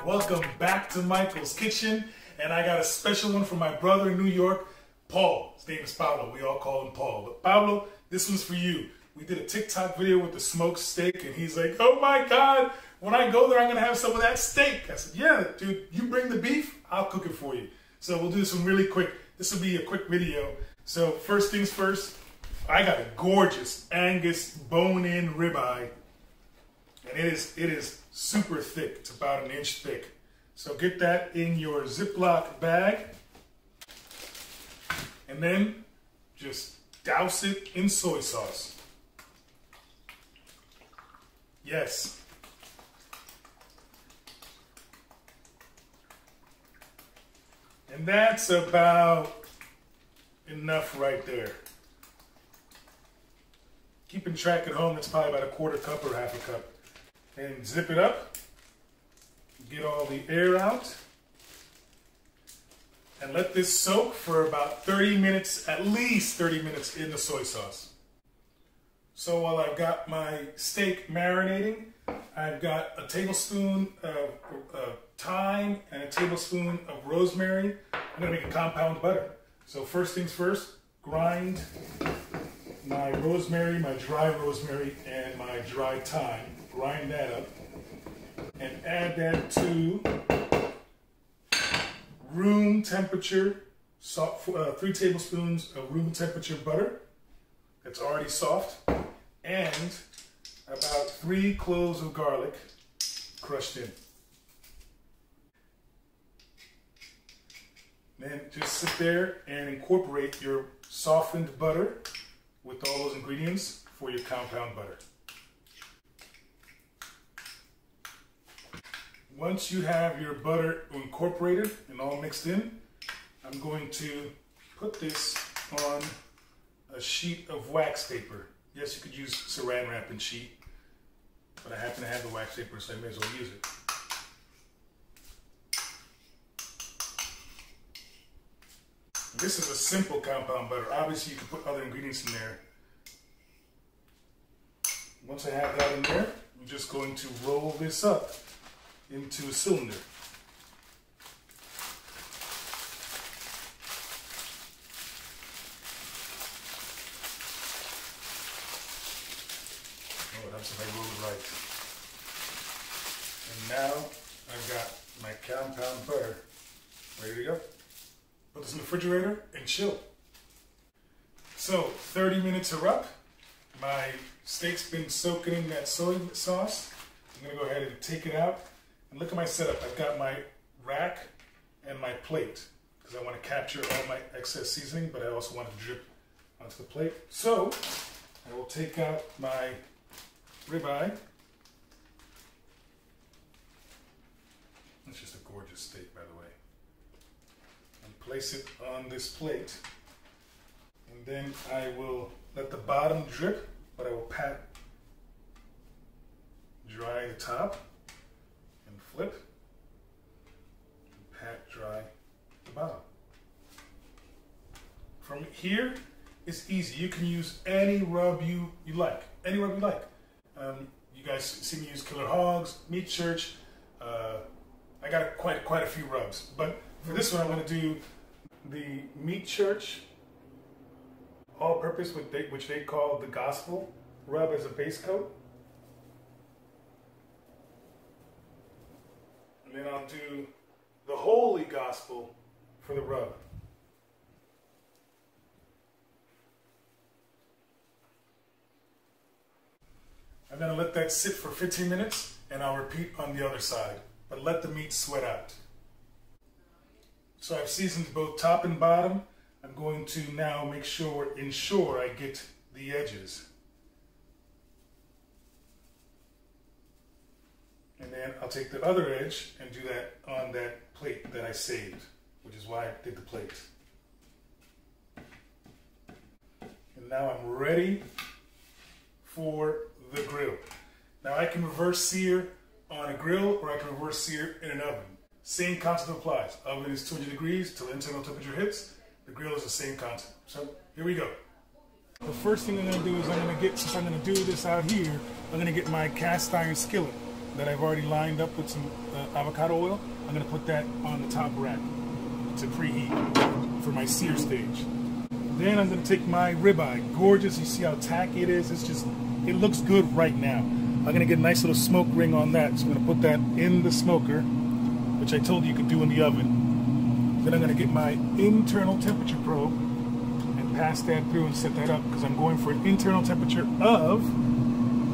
Welcome back to Michael's Kitchen, and I got a special one from my brother in New York, Paul. His name is Pablo. We all call him Paul. But Pablo, this one's for you. We did a TikTok video with the smoked steak, and he's like, oh my God, when I go there, I'm going to have some of that steak. I said, yeah, dude, you bring the beef, I'll cook it for you. So we'll do this one really quick. This will be a quick video. So first things first, I got a gorgeous Angus bone-in ribeye, and it is super thick. It's about 1 inch thick. So get that in your Ziploc bag, and then just douse it in soy sauce. Yes. And that's about enough right there. Keeping track at home, that's probably about 1/4 cup or 1/2 cup. And zip it up, get all the air out, and let this soak for about 30 minutes, at least 30 minutes in the soy sauce. So while I've got my steak marinating, I've got a tablespoon of thyme and a tablespoon of rosemary. I'm gonna make a compound butter. So first things first, grind my rosemary, my dry rosemary, and my dry thyme. Grind that up and add that to room temperature, 3 tablespoons of room temperature butter that's already soft, and about 3 cloves of garlic crushed in. Then just sit there and incorporate your softened butter with all those ingredients for your compound butter. Once you have your butter incorporated and all mixed in, I'm going to put this on a sheet of wax paper. Yes, you could use saran wrap and sheet, but I happen to have the wax paper, so I may as well use it. This is a simple compound butter. Obviously, you can put other ingredients in there. Once I have that in there, I'm just going to roll this up into a cylinder. Oh, that's if I roll it right. And now I've got my compound butter ready to go. Put this in the refrigerator and chill. So 30 minutes are up. My steak's been soaking in that soy sauce. I'm gonna go ahead and take it out. And look at my setup. I've got my rack and my plate because I want to capture all my excess seasoning, but I also want to drip onto the plate. So I will take out my ribeye. It's just a gorgeous steak, by the way. And place it on this plate. And then I will let the bottom drip, but I will pat dry the top. Flip, and pat dry the bottom. From here, it's easy. You can use any rub you like. Any rub you like. You guys see me use Killer Hogs, Meat Church. I got quite a few rubs. But for this one, I'm going to do the Meat Church all-purpose, which they call the Gospel rub as a base coat. And then I'll do the Holy Gospel for the rub. I'm going to let that sit for 15 minutes, and I'll repeat on the other side. But let the meat sweat out. So I've seasoned both top and bottom. I'm going to now ensure I get the edges. And then I'll take the other edge and do that on that plate that I saved, which is why I did the plate. And now I'm ready for the grill. Now I can reverse sear on a grill, or I can reverse sear in an oven. Same concept applies. Oven is 200 degrees till internal temperature hits. The grill is the same concept. So here we go. The first thing I'm going to do is since I'm going to do this out here, I'm going to get my cast iron skillet. that I've already lined up with some avocado oil. I'm gonna put that on the top rack to preheat for my sear stage. Then I'm gonna take my ribeye, gorgeous. You see how tacky it is? It looks good right now. I'm gonna get a nice little smoke ring on that. So I'm gonna put that in the smoker, which I told you could do in the oven. Then I'm gonna get my internal temperature probe and pass that through and set that up because I'm going for an internal temperature of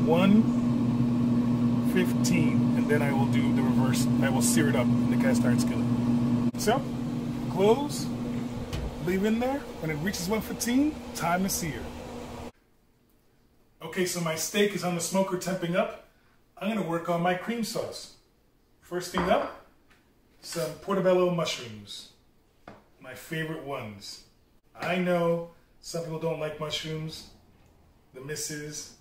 115, and then I will do the reverse. I will sear it up in the cast iron skillet. So, close, leave in there. When it reaches 115, time to sear. Okay, so my steak is on the smoker temping up. I'm gonna work on my cream sauce. First thing up, some Portabella mushrooms. My favorite ones. I know some people don't like mushrooms. The missus,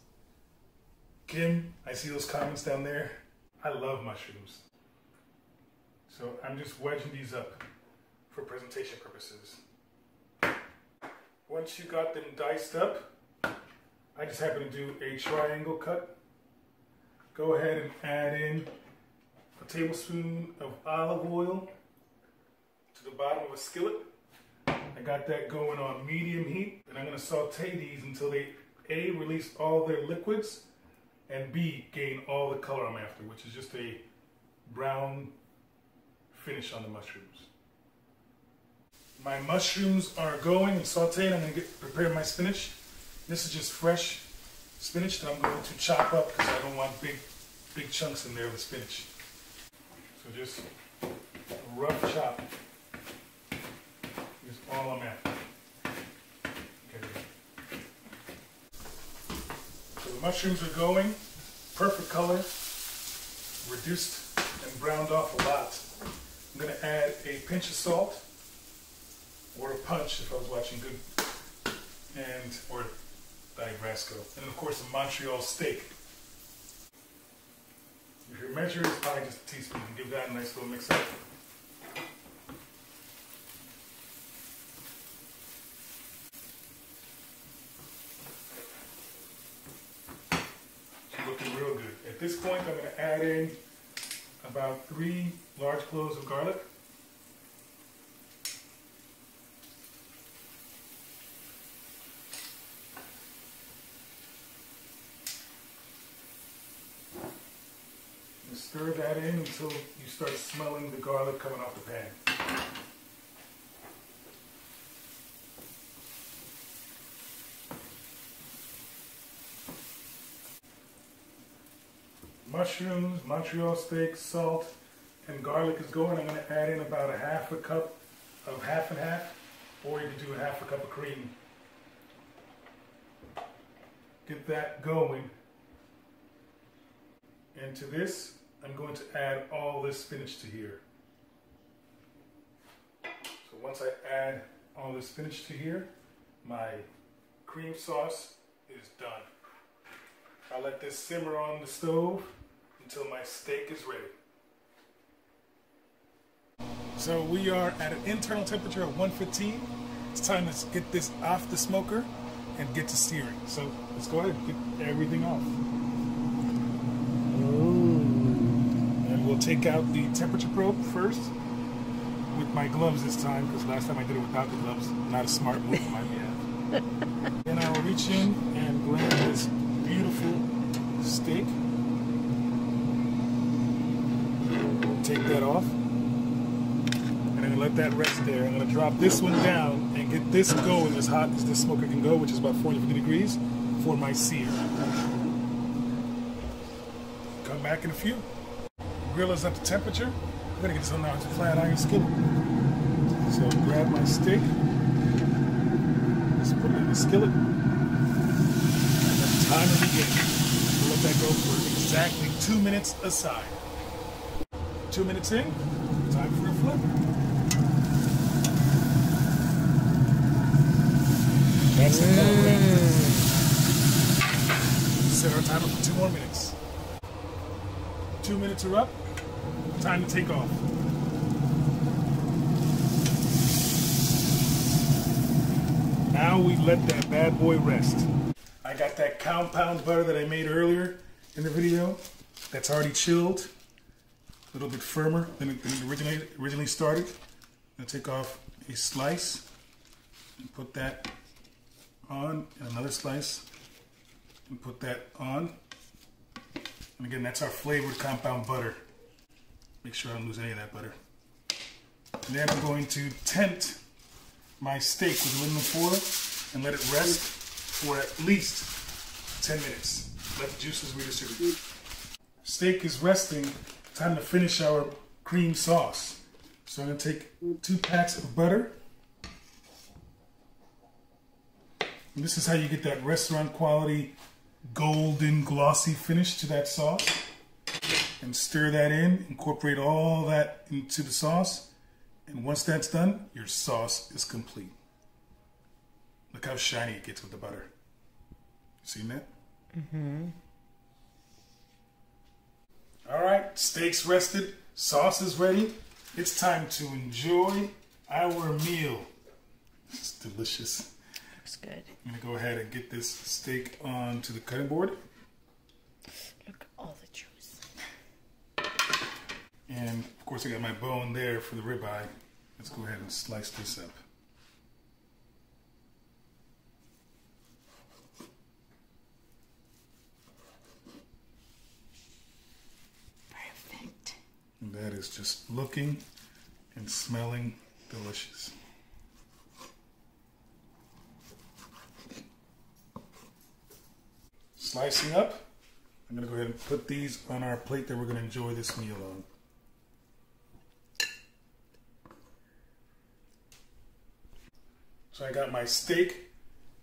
Kim, I see those comments down there. I love mushrooms. So I'm just wedging these up for presentation purposes. Once you got them diced up, I just happen to do a triangle cut. Go ahead and add in a tablespoon of olive oil to the bottom of a skillet. I got that going on medium heat, and I'm going to saute these until they A, release all their liquids, and B, gain all the color I'm after, which is just a brown finish on the mushrooms. My mushrooms are going and sauteing. I'm going to prepare my spinach. This is just fresh spinach that I'm going to chop up because I don't want big chunks in there of the spinach. So just a rough chop is all I'm after. Okay. So the mushrooms are going, perfect color, reduced and browned off a lot. I'm going to add a pinch of salt, or a punch if I was watching Good, or Diabrasco, and of course a Montreal steak. If your measure is probably just a teaspoon, give that a nice little mix up. It's looking real good. At this point, I'm going to add in about 3 large cloves of garlic. Stir that in until you start smelling the garlic coming off the pan. Mushrooms, Montreal steak, salt, and garlic is going. I'm going to add in about a half a cup of half and half, or you can do a half a cup of cream. Get that going. And to this, I'm going to add all this spinach to here. So once I add all this spinach to here, my cream sauce is done. I'll let this simmer on the stove until my steak is ready. So we are at an internal temperature of 115. It's time to get this off the smoker and get to searing. So let's go ahead and get everything off. We'll take out the temperature probe first with my gloves this time, because last time I did it without the gloves. Not a smart move on my behalf. Then I will reach in and blend this beautiful steak. Take that off. And I'm going to let that rest there. I'm going to drop this one down and get this going as hot as this smoker can go, which is about 450 degrees for my sear. Come back in a few. Grill is up to temperature. I'm going to get this on now to flat iron skillet. So grab my steak, just put it in the skillet, and then time to begin. We'll let that go for exactly 2 minutes aside. 2 minutes in, time for a flip. That's the color. Set our timer for 2 more minutes. 2 minutes are up. Time to take off. Now we let that bad boy rest. I got that compound butter that I made earlier in the video. that's already chilled, a little bit firmer than it originally started. I'm going to take off a slice and put that on, and another slice and put that on. And again, that's our flavored compound butter. Make sure I don't lose any of that butter. And then I'm going to tent my steak with aluminum foil and let it rest for at least 10 minutes. Let the juices redistribute. Steak is resting. Time to finish our cream sauce. So I'm going to take 2 packs of butter. And this is how you get that restaurant quality golden glossy finish to that sauce. And stir that in, incorporate all that into the sauce. And once that's done, your sauce is complete. Look how shiny it gets with the butter. Seen that? Mm-hmm. All right, steak's rested, sauce is ready. It's time to enjoy our meal. It's delicious. Looks good. I'm gonna go ahead and get this steak onto the cutting board. Look at all the juice. And of course I got my bone there for the ribeye. Let's go ahead and slice this up. Perfect. And that is just looking and smelling delicious. Slicing up, I'm going to go ahead and put these on our plate that we're going to enjoy this meal on. So I got my steak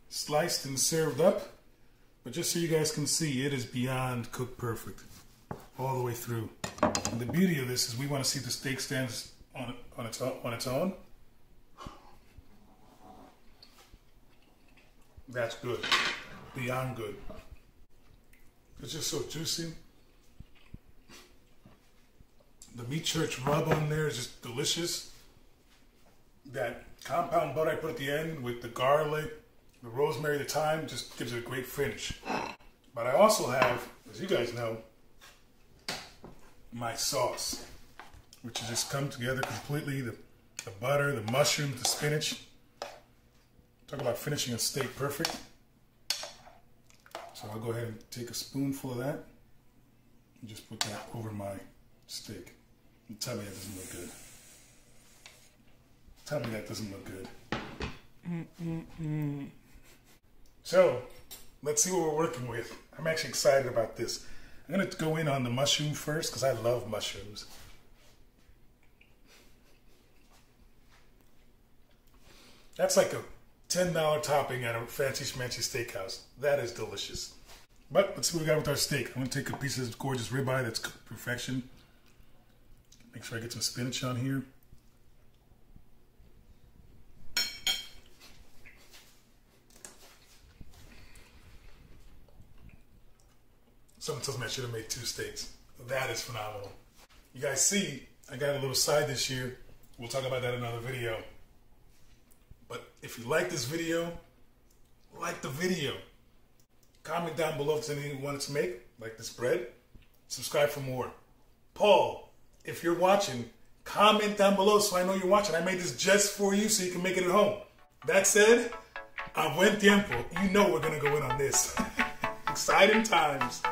sliced and served up, but just so you guys can see, it is beyond cooked perfect, all the way through. And the beauty of this is we want to see the steak stands on its own. That's good, beyond good. It's just so juicy. The meat church rub on there is just delicious. That compound butter I put at the end with the garlic, the rosemary, the thyme just gives it a great finish. But I also have, as you guys know, my sauce, which has just come together completely. The butter, the mushrooms, the spinach. Talk about finishing a steak perfect. So I'll go ahead and take a spoonful of that and just put that over my steak. And tell me that doesn't look good. Tell me that doesn't look good. So, let's see what we're working with. I'm actually excited about this. I'm going to go in on the mushroom first because I love mushrooms. That's like a $10 topping at a fancy schmancy steakhouse. That is delicious. But let's see what we got with our steak. I'm going to take a piece of this gorgeous ribeye that's cooked to perfection. Make sure I get some spinach on here. Someone tells me I should have made 2 steaks. That is phenomenal. You guys see, I got a little side dish here. We'll talk about that in another video. But if you like this video, like the video. Comment down below if there's anything you wanted to make, like this bread. Subscribe for more. Paul, if you're watching, comment down below so I know you're watching. I made this just for you so you can make it at home. That said, a buen tiempo. You know we're going to go in on this. Exciting times.